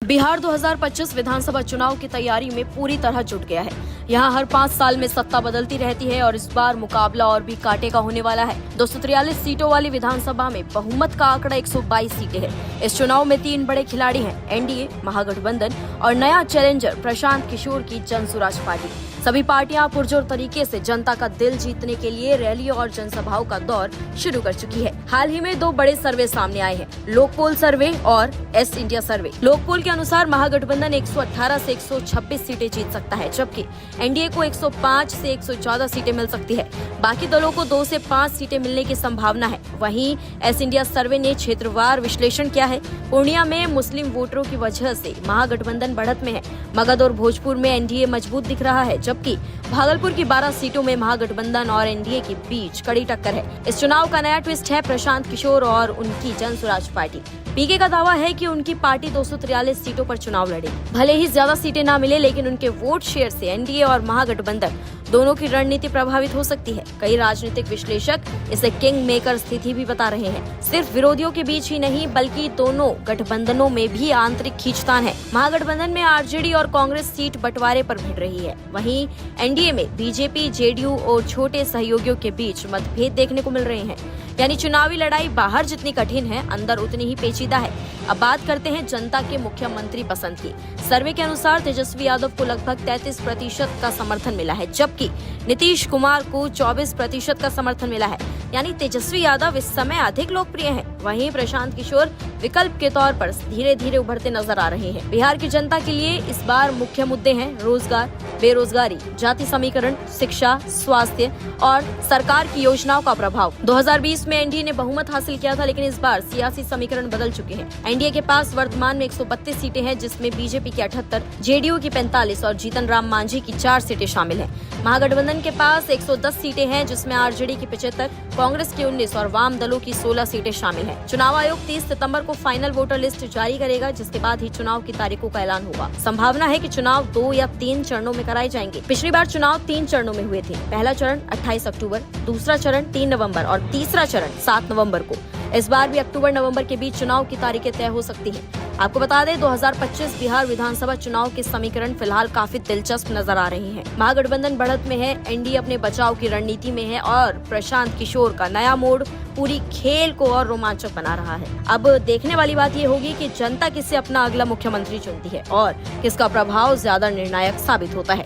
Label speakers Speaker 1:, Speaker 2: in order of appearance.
Speaker 1: बिहार 2025 विधानसभा चुनाव की तैयारी में पूरी तरह जुट गया है। यहाँ हर 5 साल में सत्ता बदलती रहती है और इस बार मुकाबला और भी कांटे का होने वाला है। 243 सीटों वाली विधानसभा में बहुमत का आंकड़ा 122 सीटें हैं। इस चुनाव में 3 बड़े खिलाड़ी हैं, एनडीए, महागठबंधन और नया चैलेंजर प्रशांत किशोर की जनसुराज पार्टी। सभी पार्टियां पुरजोर तरीके से जनता का दिल जीतने के लिए रैलियों और जनसभाओं का दौर शुरू कर चुकी है। हाल ही में 2 बड़े सर्वे सामने आए हैं, लोकपोल सर्वे और एस इंडिया सर्वे। लोकपोल के अनुसार महागठबंधन 118 से 126 सीटें जीत सकता है, जबकि एनडीए को 105 से 114 सीटें मिल सकती है। बाकी दलों को 2 से 5 सीटें मिलने की संभावना है। वहीं एस इंडिया सर्वे ने क्षेत्रवार विश्लेषण किया है। पूर्णिया में मुस्लिम वोटरों की वजह से महागठबंधन बढ़त में है। मगध और भोजपुर में एनडीए मजबूत दिख रहा है, जबकि भागलपुर की 12 सीटों में महागठबंधन और एनडीए के बीच कड़ी टक्कर है। इस चुनाव का नया ट्विस्ट है प्रशांत किशोर और उनकी जनसुराज पार्टी। पीके का दावा है कि उनकी पार्टी 243 सीटों पर चुनाव लड़ेगी। भले ही ज्यादा सीटें ना मिले, लेकिन उनके वोट शेयर से एनडीए और महागठबंधन दोनों की रणनीति प्रभावित हो सकती है। कई राजनीतिक विश्लेषक इसे किंग मेकर स्थिति भी बता रहे हैं। सिर्फ विरोधियों के बीच ही नहीं, बल्कि दोनों गठबंधनों में भी आंतरिक खींचतान है। महागठबंधन में आरजेडी और कांग्रेस सीट बंटवारे पर भिड़ रही है। वहीं एनडीए में बीजेपी, जेडीयू और छोटे सहयोगियों के बीच मतभेद देखने को मिल रहे हैं। यानी चुनावी लड़ाई बाहर जितनी कठिन है, अंदर उतनी ही पेचीदा है। अब बात करते हैं जनता के मुख्यमंत्री पसंद की। सर्वे के अनुसार तेजस्वी यादव को लगभग 33% का समर्थन मिला है, जबकि नीतीश कुमार को 24% का समर्थन मिला है। यानी तेजस्वी यादव इस समय अधिक लोकप्रिय हैं। वहीं प्रशांत किशोर विकल्प के तौर पर धीरे धीरे उभरते नजर आ रहे हैं। बिहार की जनता के लिए इस बार मुख्य मुद्दे हैं रोजगार, बेरोजगारी, जाति समीकरण, शिक्षा, स्वास्थ्य और सरकार की योजनाओं का प्रभाव। 2020 में एनडीए ने बहुमत हासिल किया था, लेकिन इस बार सियासी समीकरण बदल चुके हैं। एनडीए के पास वर्तमान में 132 सीटें हैं, जिसमें बीजेपी की 78, जेडीयू की 45 और जीतन राम मांझी की 4 सीटें शामिल हैं। महागठबंधन के पास 110 सीटें हैं, जिसमें आरजेडी की 75, कांग्रेस की 19 और वाम दलों की 16 सीटें शामिल हैं। चुनाव आयोग 30 सितंबर को फाइनल वोटर लिस्ट जारी करेगा, जिसके बाद ही चुनाव की तारीखों का ऐलान होगा। संभावना है कि चुनाव 2 या 3 चरणों में कराए जाएंगे। पिछली बार चुनाव 3 चरणों में हुए थे। पहला चरण 28 अक्टूबर, दूसरा चरण 3 नवंबर और तीसरा चरण 7 नवंबर को। इस बार भी अक्टूबर-नवंबर के बीच चुनाव की तारीखें तय हो सकती हैं। आपको बता दें, 2025 बिहार विधानसभा चुनाव के समीकरण फिलहाल काफी दिलचस्प नजर आ रहे हैं। महागठबंधन बढ़त में है, एनडीए अपने बचाव की रणनीति में है और प्रशांत किशोर का नया मोड़ पूरी खेल को और रोमांचक बना रहा है। अब देखने वाली बात ये होगी कि जनता किससे अपना अगला मुख्यमंत्री चुनती है और किसका प्रभाव ज्यादा निर्णायक साबित होता है।